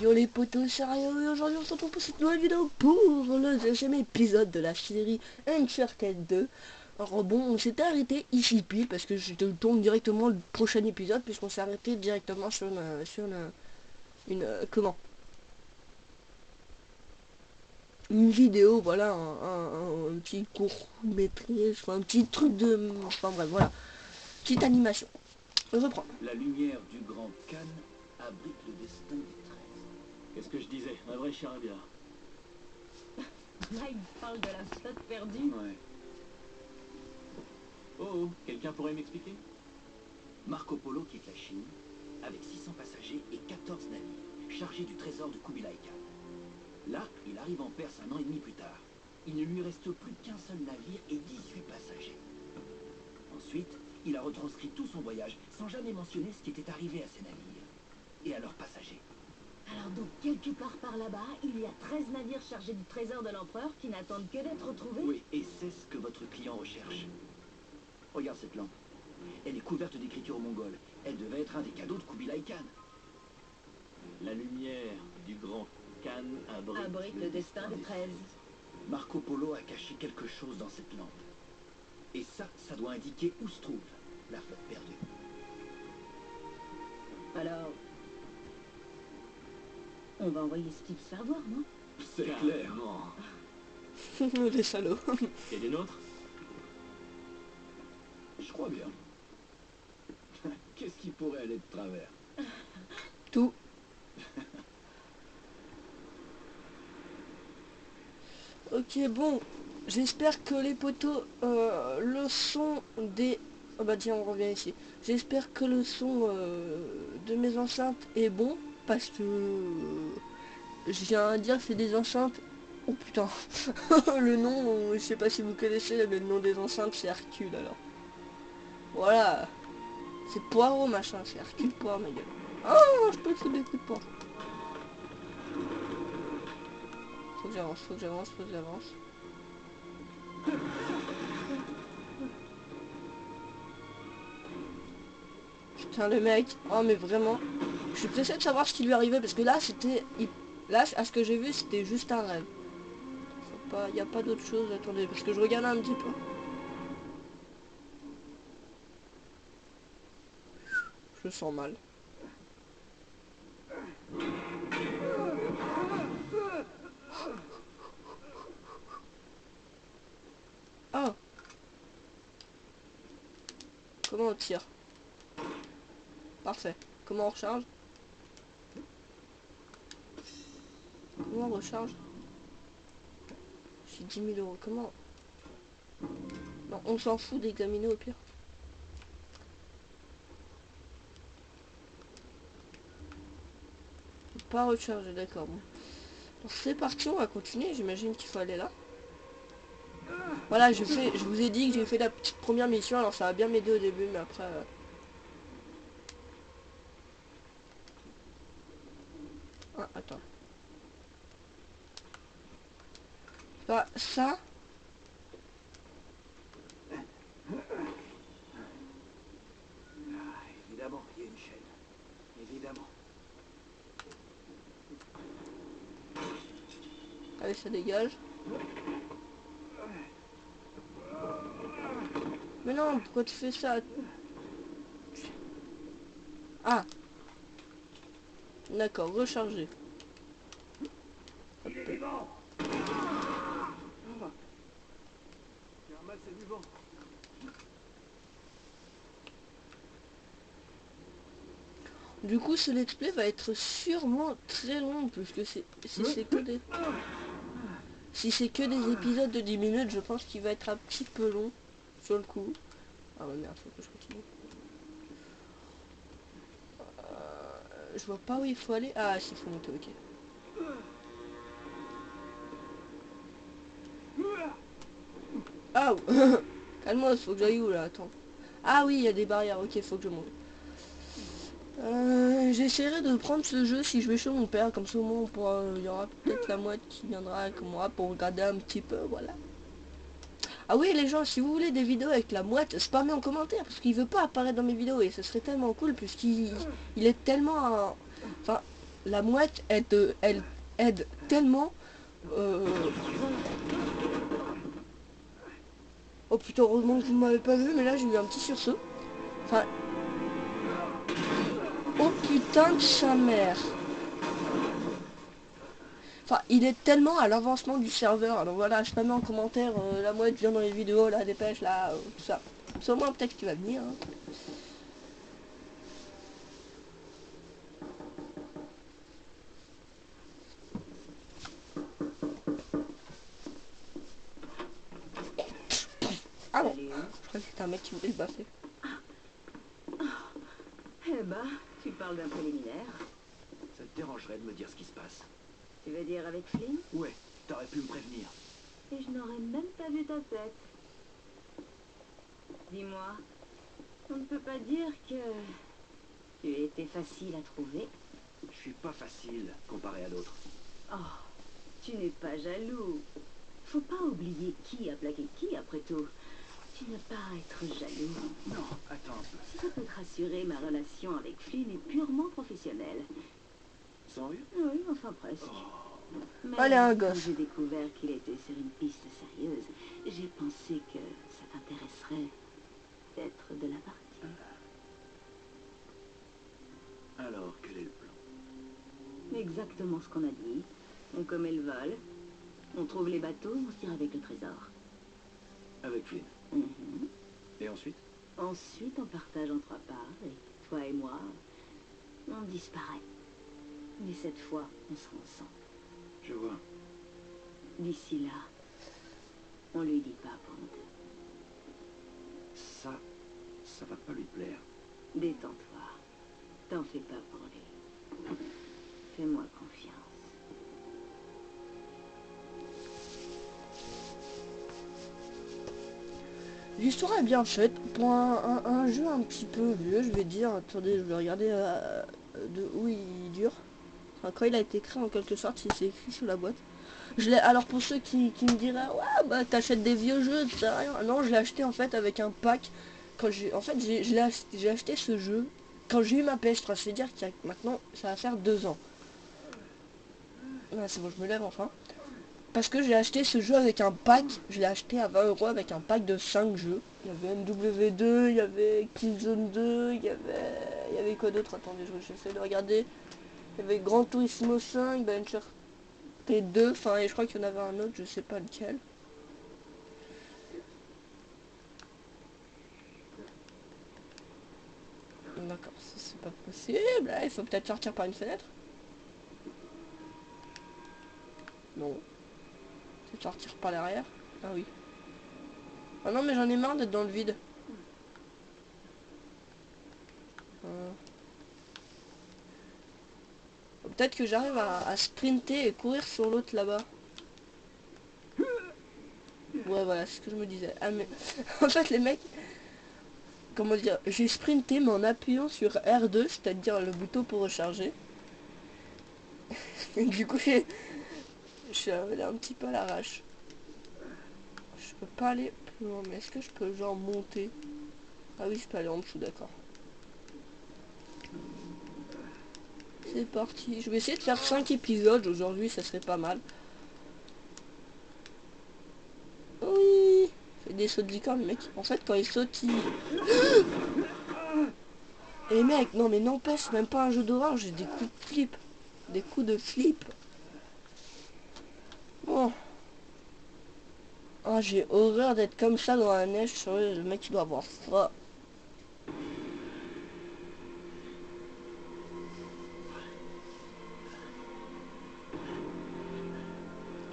Yo les potos, sérieux, et aujourd'hui on se retrouve pour cette nouvelle vidéo pour le deuxième épisode de la série Uncharted 2. Alors bon, on s'était arrêté ici pile parce que je te tourne directement le prochain épisode puisqu'on s'est arrêté directement sur comment une vidéo, voilà, un petit court métrage, enfin, un petit truc de... Enfin bref, voilà, petite animation. On reprend. La lumière du Grand Khan abrite le destin des 13. Qu'est-ce que je disais? Un vrai charabia. Là, il parle de la flotte perdue. Ouais. Oh, quelqu'un pourrait m'expliquer? Marco Polo quitte la Chine avec 600 passagers et 14 navires chargés du trésor de Kubilai Khan. Là, il arrive en Perse un an et demi plus tard. Il ne lui reste plus qu'un seul navire et 18 passagers. Ensuite, il a retranscrit tout son voyage sans jamais mentionner ce qui était arrivé à ses navires et à leurs passagers. Alors donc, quelque part par là-bas, il y a 13 navires chargés du trésor de l'empereur qui n'attendent que d'être retrouvés. Oui, et c'est ce que votre client recherche. Regarde cette lampe. Elle est couverte d'écritures mongoles. Elle devait être un des cadeaux de Kubilai Khan. La lumière du Grand Khan Abrite le destin des 13. Marco Polo a caché quelque chose dans cette lampe. Et ça doit indiquer où se trouve la flotte perdue. Alors, on va envoyer Steve se faire voir, non? C'est clair. Non. Les salauds. Et des nôtres? Je crois bien. Qu'est-ce qui pourrait aller de travers? Tout. Ok, bon, j'espère que les poteaux, le son des... Oh bah tiens, on revient ici. J'espère que le son de mes enceintes est bon, parce que je viens à dire c'est des enceintes... Oh putain, le nom, je sais pas si vous connaissez, mais le nom des enceintes c'est Hercule alors. Voilà, c'est Poirot machin, c'est Hercule Poirot ma gueule. Oh, je peux foutre des coups de poing. Faut que j'avance, faut que j'avance, faut que j'avance. Putain le mec, oh mais vraiment, je suis pressé de savoir ce qui lui arrivait parce que là c'était, là à ce que j'ai vu c'était juste un rêve. Faut pas, y a pas d'autre chose, attendez, parce que je regarde un petit peu. Je sens mal. Oh. Comment on tire? Parfait. Comment on recharge? Comment on recharge? J'ai 10 000 euros. Comment? Non, on s'en fout d'examiner au pire. Pas recharger, d'accord. Bon. C'est parti, on va continuer. J'imagine qu'il faut aller là. Voilà, je vous ai dit que j'ai fait la petite première mission. Alors ça va bien m'aider au début, mais après... Ah, attends. Bah, ça... Évidemment, il y a une chaîne. Évidemment. Allez, ça dégage. Mais non, pourquoi tu fais ça? Ah. D'accord, recharger. Il est vivant. C'est vivant. Du coup, ce let's play va être sûrement très long, puisque si c'est que des... Si c'est que des épisodes de 10 minutes, je pense qu'il va être un petit peu long, sur le coup. Ah ouais, merde, faut que je continue. Je vois pas où il faut aller. Ah, si, il faut monter, ok. Ah, calme-moi, faut que j'aille où, là, attends. Ah oui, il y a des barrières, ok, faut que je monte. J'essaierai de prendre ce jeu si je vais chez mon père, comme ça au moins on pourra, il y aura peut-être la moitié qui viendra avec moi pour regarder un petit peu, voilà. Ah oui les gens, si vous voulez des vidéos avec la mouette, spammez en commentaire, parce qu'il veut pas apparaître dans mes vidéos, et ce serait tellement cool, puisqu'il est tellement... Enfin, la mouette, elle aide tellement. Oh putain, heureusement que vous m'avez pas vu, mais là j'ai eu un petit sursaut. Enfin... Oh putain de sa mère. Enfin, il est tellement à l'avancement du serveur. Alors voilà, je te mets en commentaire, la mouette vient dans les vidéos, la dépêche, là, tout ça. Sûrement peut-être que tu vas venir. Hein. Ah non, Salut. je crois que c'était un mec qui voulait le baffer. Eh ben, tu parles d'un préliminaire. Ça te dérangerait de me dire ce qui se passe? Tu veux dire avec Flynn? Ouais, t'aurais pu me prévenir. Et je n'aurais même pas vu ta tête. Dis-moi, on ne peut pas dire que tu étais facile à trouver. Je suis pas facile comparé à d'autres. Oh, tu n'es pas jaloux. Faut pas oublier qui a plaqué qui après tout. Tu n'as pas à être jaloux. Non, attends un peu. Si ça peut te rassurer, ma relation avec Flynn est purement professionnelle. Sérieux? Oui, enfin presque. Oh. Mais Allez, un quand gosse. j'ai découvert qu'il était sur une piste sérieuse, j'ai pensé que ça t'intéresserait d'être de la partie. Alors, quel est le plan? Exactement ce qu'on a dit. On commet le vol, on trouve les bateaux, on se tire avec le trésor. Avec Flynn. Mhm. Et ensuite? Ensuite, on partage en 3 parts, et toi et moi, on disparaît. Mais cette fois, on sera ensemble. Je vois. D'ici là, on lui dit pas pour nous Ça va pas lui plaire. deux. Détends-toi. T'en fais pas pour lui. Fais-moi confiance. L'histoire est bien faite. Pour un jeu un petit peu vieux, je vais dire. Attendez, je vais regarder de où il dure. Enfin, quand il a été créé en quelque sorte, si c'est écrit sur la boîte. Alors pour ceux qui me diraient, ouais, bah t'achètes des vieux jeux, ça sert à rien. Non, je l'ai acheté en fait avec un pack. Quand en fait, j'ai acheté ce jeu quand j'ai eu ma PS3. C'est-à-dire qu'il y a maintenant, ça va faire 2 ans. Ouais, c'est bon, je me lève enfin. Parce que j'ai acheté ce jeu avec un pack. Je l'ai acheté à 20 € avec un pack de 5 jeux. Il y avait MW2, il y avait Killzone 2, il y avait quoi d'autre? Attendez, j'essaie de regarder. Il y avait Gran Turismo 5, ben T2, enfin, et je crois qu'il y en avait un autre, je sais pas lequel. D'accord, c'est pas possible. Là, il faut peut-être sortir par une fenêtre. Non. C'est sortir par l'arrière. Ah oui. Ah non, mais j'en ai marre d'être dans le vide. Peut-être que j'arrive à sprinter et courir sur l'autre là-bas. Ouais, voilà, c'est ce que je me disais. Ah, mais en fait, les mecs, comment dire, j'ai sprinté mais en appuyant sur R2, c'est-à-dire le bouton pour recharger. Et du coup, je suis allé un petit peu à l'arrache. Je peux pas aller plus loin, mais est-ce que je peux genre monter? Ah oui, je peux aller en dessous, d'accord. C'est parti. Je vais essayer de faire 5 épisodes aujourd'hui, ça serait pas mal. Oui, fait des sauts de licorne, mec. En fait, quand il saute, il... Et mec, non mais n'empêche, c'est même pas un jeu d'horreur, j'ai des coups de flip. Des coups de flip. Bon. Oh, j'ai horreur d'être comme ça dans la neige, sérieux, le mec il doit avoir froid.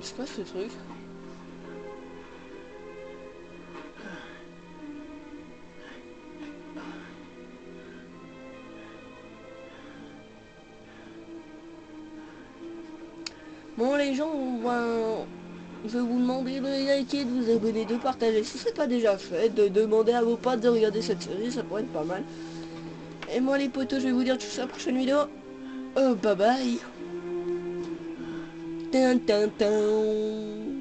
C'est quoi ce truc? Bon les gens, je vais vous demander de liker, de vous abonner, de partager si c'est pas déjà fait, de demander à vos potes de regarder cette série, ça pourrait être pas mal. Et moi les potos, je vais vous dire tout ça à la prochaine vidéo. Bye bye. Tin, tin, tin.